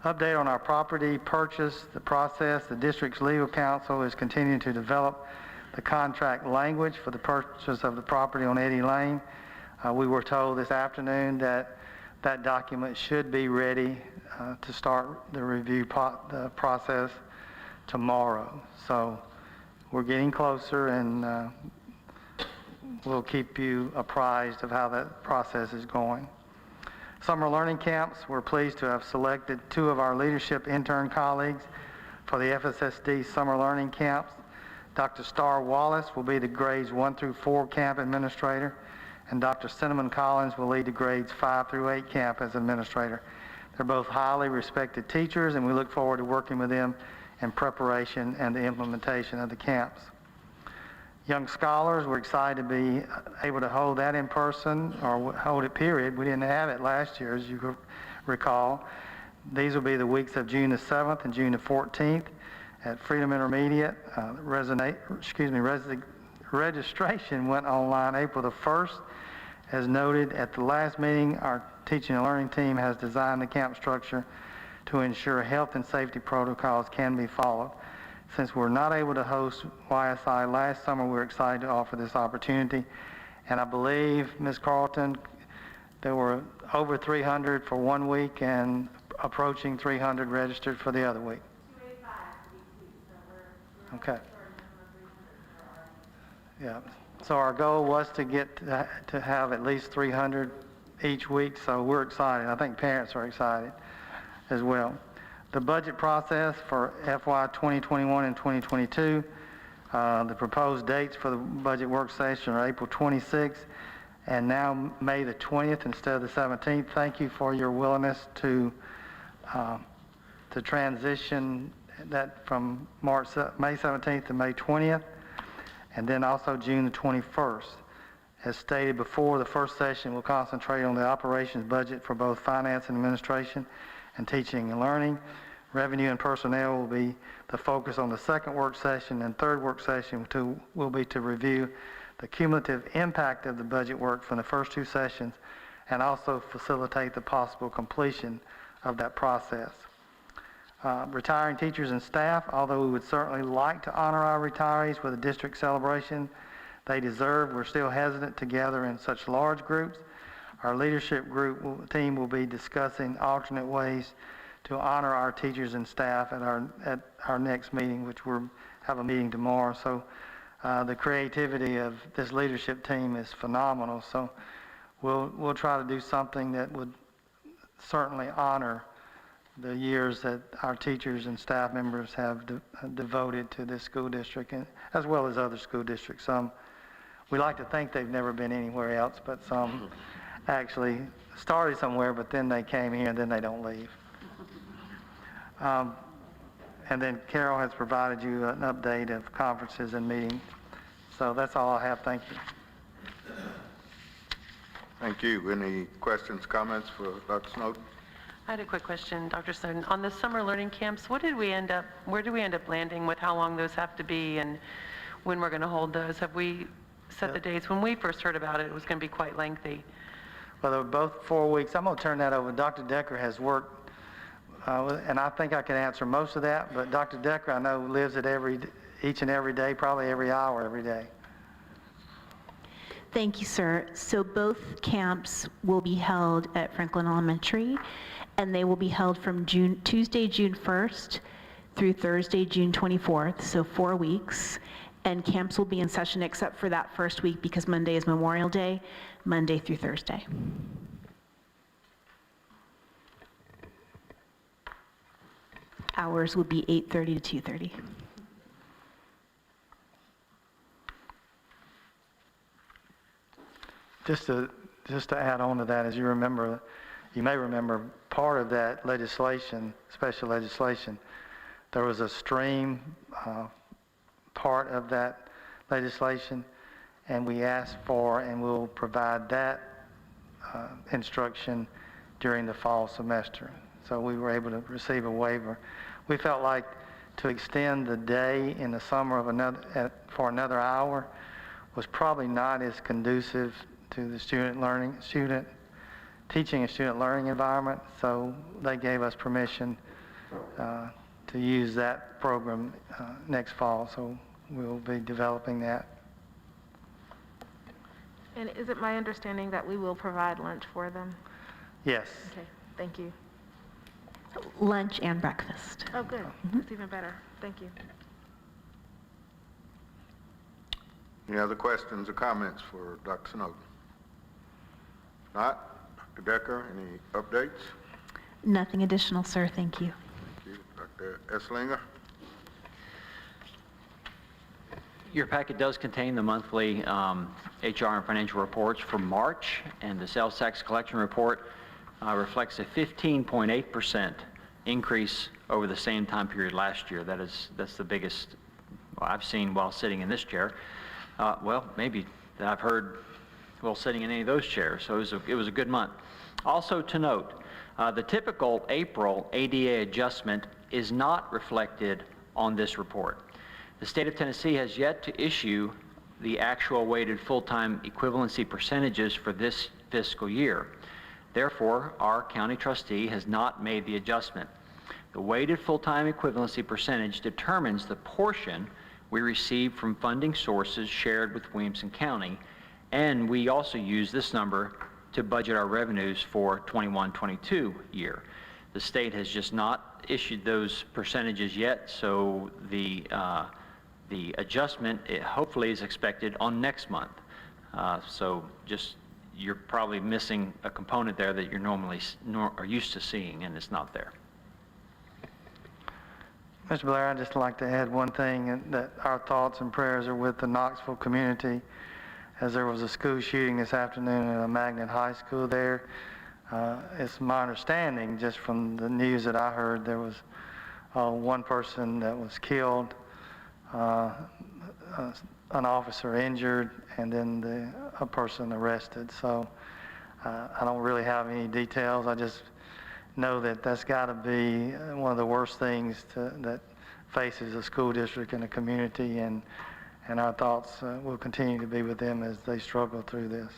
Update on our property purchase, the process. The district's legal counsel is continuing to develop the contract language for the purchase of the property on Eddy Lane. We were told this afternoon that that document should be ready to start the review process tomorrow. So we're getting closer, and we'll keep you apprised of how that process is going. Summer learning camps, we're pleased to have selected 2 of our leadership intern colleagues for the FSSD summer learning camps. Dr. Star Wallace will be the grades 1 through 4 camp administrator, and Dr. Cinnamon Collins will lead the grades 5 through 8 camp as administrator. They're both highly respected teachers, and we look forward to working with them in preparation and the implementation of the camps. Young Scholars, we're excited to be able to hold that in person, or hold it period. We didn't have it last year, as you recall. These will be the weeks of June the 7th and June the 14th at Freedom Intermediate. Registration went online April the 1st. As noted at the last meeting, our teaching and learning team has designed the camp structure to ensure health and safety protocols can be followed. Since we're not able to host YSI last summer, we're excited to offer this opportunity. And I believe, Ms. Carlton, there were over 300 for one week and approaching 300 registered for the other week. 285 for each week, so we're okay. Yeah. So our goal was to get to have at least 300 each week, so we're excited. I think parents are excited as well. The budget process for FY 2021 and 2022, the proposed dates for the budget work session are April 26th and now May the 20th instead of the 17th. Thank you for your willingness to transition that from May 17th to May 20th, and then also June the 21st. As stated before, the first session will concentrate on the operations budget for both finance and administration and teaching and learning. Revenue and personnel will be the focus on the second work session, and third work session will be to review the cumulative impact of the budget work from the first two sessions and also facilitate the possible completion of that process. Retiring teachers and staff, although we would certainly like to honor our retirees with a district celebration they deserve, we're still hesitant to gather in such large groups. Our leadership team will be discussing alternate ways to honor our teachers and staff at our next meeting, which we'll have a meeting tomorrow. So the creativity of this leadership team is phenomenal. So we'll try to do something that would certainly honor the years that our teachers and staff members have devoted to this school district, and as well as other school districts. Some we like to think they've never been anywhere else, but some actually started somewhere, but then they came here and then they don't leave. And then Carol has provided you an update of conferences and meetings. So that's all I have. Thank you. Thank you. Any questions, comments for Dr. Snowden? I had a quick question, Dr. Snowden. On the summer learning camps, where do we end up landing with how long those have to be and when we're going to hold those? Have we set the dates? When we first heard about it, it was going to be quite lengthy. Well, they were both 4 weeks. I'm going to turn that over. Dr. Decker has worked, and I think I can answer most of that, but Dr. Decker, I know, lives it each and every day, probably every hour, every day. Thank you, sir. So both camps will be held at Franklin Elementary, and they will be held from Tuesday, June 1st through Thursday, June 24th, so 4 weeks. And camps will be in session except for that first week because Monday is Memorial Day, Monday through Thursday. Hours would be 8:30 to 2:30. Just to add on to that, as you may remember, part of that legislation, special legislation, there was a stream part of that legislation, and we asked for and we'll provide that instruction during the fall semester. So we were able to receive a waiver. We felt like to extend the day in the summer of for another hour was probably not as conducive to the student teaching and student learning environment, so they gave us permission to use that program next fall, so we'll be developing that. And is it my understanding that we will provide lunch for them? Yes. Okay, thank you. Lunch and breakfast. Oh, good. That's even better. Thank you. Any other questions or comments for Dr. Snowden? If not, Dr. Decker, any updates? Nothing additional, sir. Thank you. Thank you. Dr. Esslinger? Your packet does contain the monthly HR and financial reports for March, and the sales tax collection report reflects a 15.8% increase over the same time period last year. That's the biggest I've seen while sitting in this chair. Well, maybe that I've heard while sitting in any of those chairs. So it was a good month. Also to note, the typical April ADA adjustment is not reflected on this report. The state of Tennessee has yet to issue the actual weighted full-time equivalency percentages for this fiscal year. Therefore, our county trustee has not made the adjustment. The weighted full-time equivalency percentage determines the portion we receive from funding sources shared with Williamson County, and we also use this number to budget our revenues for 21-22 year. The state has just not issued those percentages yet, so the adjustment hopefully is expected on next month. So just you're probably missing a component there that you're normally are used to seeing, and it's not there. Mr. Blair, I'd just like to add one thing, that our thoughts and prayers are with the Knoxville community, as there was a school shooting this afternoon at a Magnet High School there. It's my understanding, just from the news that I heard, there was one person that was killed, an officer injured, and then a person arrested. So I don't really have any details. I just know that that's got to be one of the worst things that faces a school district and a community, and our thoughts will continue to be with them as they struggle through this.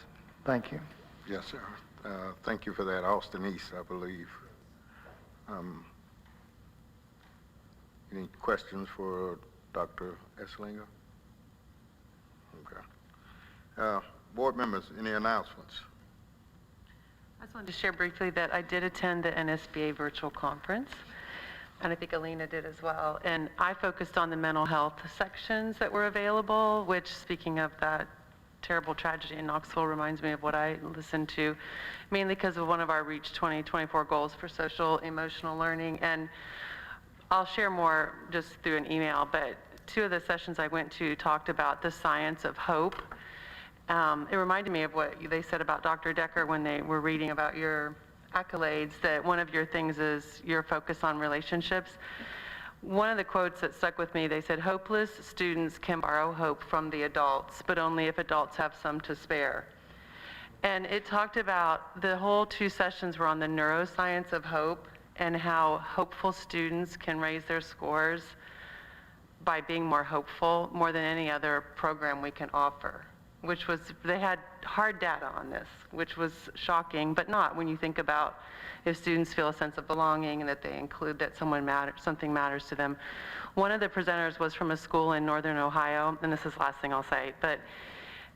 Thank you. Yes, sir. Thank you for that. Austin East, I believe. Any questions for Dr. Esslinger? Okay. Board members, any announcements? I just wanted to share briefly that I did attend the NSBA virtual conference, and I think Alina did as well. And I focused on the mental health sections that were available, which, speaking of that terrible tragedy in Knoxville, reminds me of what I listened to, mainly because of one of our Reach 2024 goals for social emotional learning. And I'll share more just through an email, but two of the sessions I went to talked about the science of hope. It reminded me of what they said about Dr. Decker when they were reading about your accolades, that one of your things is your focus on relationships. One of the quotes that stuck with me, they said, hopeless students can borrow hope from the adults, but only if adults have some to spare. And it talked about, the whole two sessions were on the neuroscience of hope and how hopeful students can raise their scores by being more hopeful, more than any other program we can offer. Which was, they had hard data on this, which was shocking, but not when you think about if students feel a sense of belonging and that they include that something matters to them. One of the presenters was from a school in Northern Ohio, and this is the last thing I'll say, but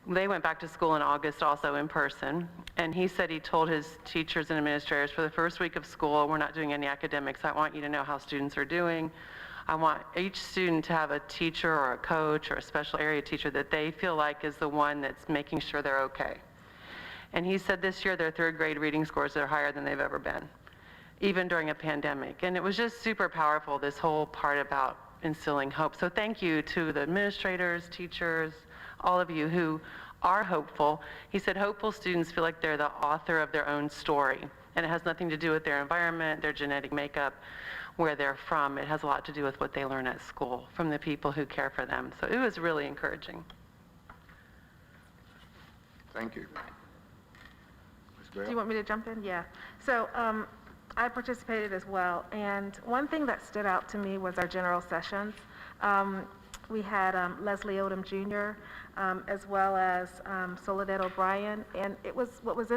they went back to school in August also in person, and he said he told his teachers and administrators, for the first week of school, we're not doing any academics. I want you to know how students are doing. I want each student to have a teacher or a coach or a special area teacher that they feel like is the one that's making sure they're okay. And he said this year their third grade reading scores are higher than they've ever been, even during a pandemic. And it was just super powerful, this whole part about instilling hope. So thank you to the administrators, teachers, all of you who are hopeful. He said hopeful students feel like they're the author of their own story. And it has nothing to do with their environment, their genetic makeup, where they're from. It has a lot to do with what they learn at school from the people who care for them. So it was really encouraging. Thank you. Ms. Bell? Do you want me to jump in? Yeah. So I participated as well, and one thing that stood out to me was our general sessions. We had Leslie Odom Jr. As well as Soledad O'Brien, and what was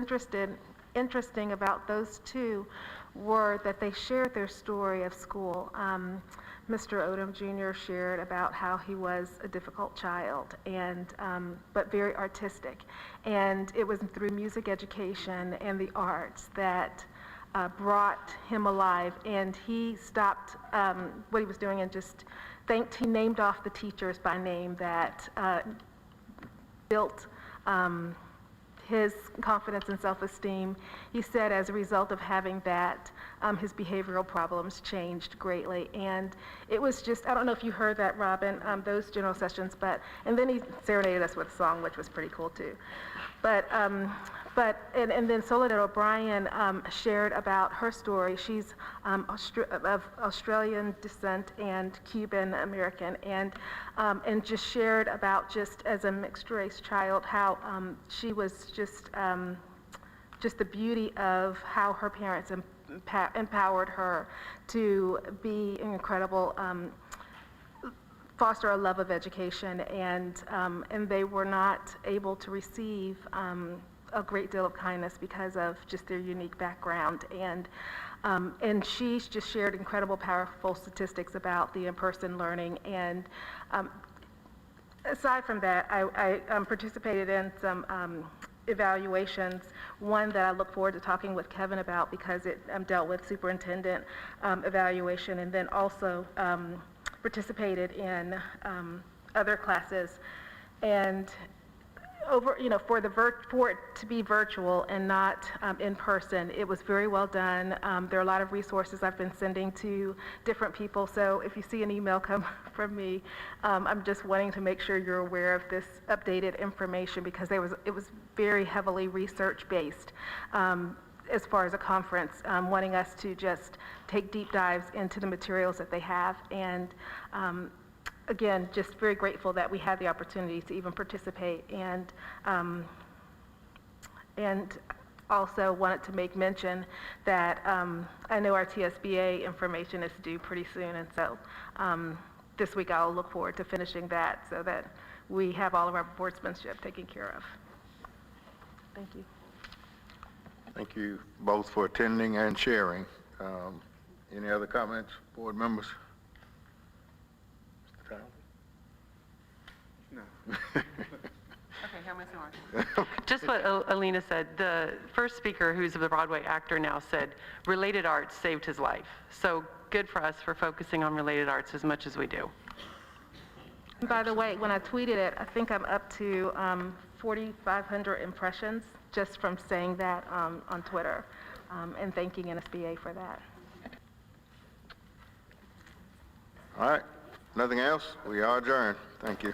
interesting about those two were that they shared their story of school. Mr. Odom Jr. shared about how he was a difficult child, and but very artistic, and it was through music education and the arts that brought him alive. And he stopped what he was doing and just he named off the teachers by name that built his confidence and self-esteem. He said as a result of having that, his behavioral problems changed greatly. And it was just, I don't know if you heard that, Robin, those general sessions, and then he serenaded us with a song, which was pretty cool too. And then Soledad O'Brien shared about her story. She's of Australian descent and Cuban American, and just shared about, just as a mixed race child, how she was just the beauty of how her parents empowered her to be an incredible, foster a love of education, and they were not able to receive a great deal of kindness because of just their unique background. And she just shared incredible, powerful statistics about the in-person learning. And aside from that, I participated in some evaluations, one that I look forward to talking with Kevin about because it dealt with superintendent evaluation, and then also participated in other classes. And for it to be virtual and not in person, it was very well done. There are a lot of resources I've been sending to different people, so if you see an email come from me, I'm just wanting to make sure you're aware of this updated information, because it was very heavily research-based as far as a conference, wanting us to just take deep dives into the materials that they have. And again, just very grateful that we had the opportunity to even participate, and also wanted to make mention that I know our TSBA information is due pretty soon, and so this week I'll look forward to finishing that so that we have all of our boardsmanship taken care of. Thank you. Thank you both for attending and sharing. Any other comments, board members? Mr. Townsend? No. Okay, how am I sorry? Just what Alina said, the first speaker, who's a Broadway actor now, said related arts saved his life. So good for us for focusing on related arts as much as we do. By the way, when I tweeted it, I think I'm up to 4,500 impressions just from saying that on Twitter, and thanking NSBA for that. All right, nothing else? We are adjourned. Thank you.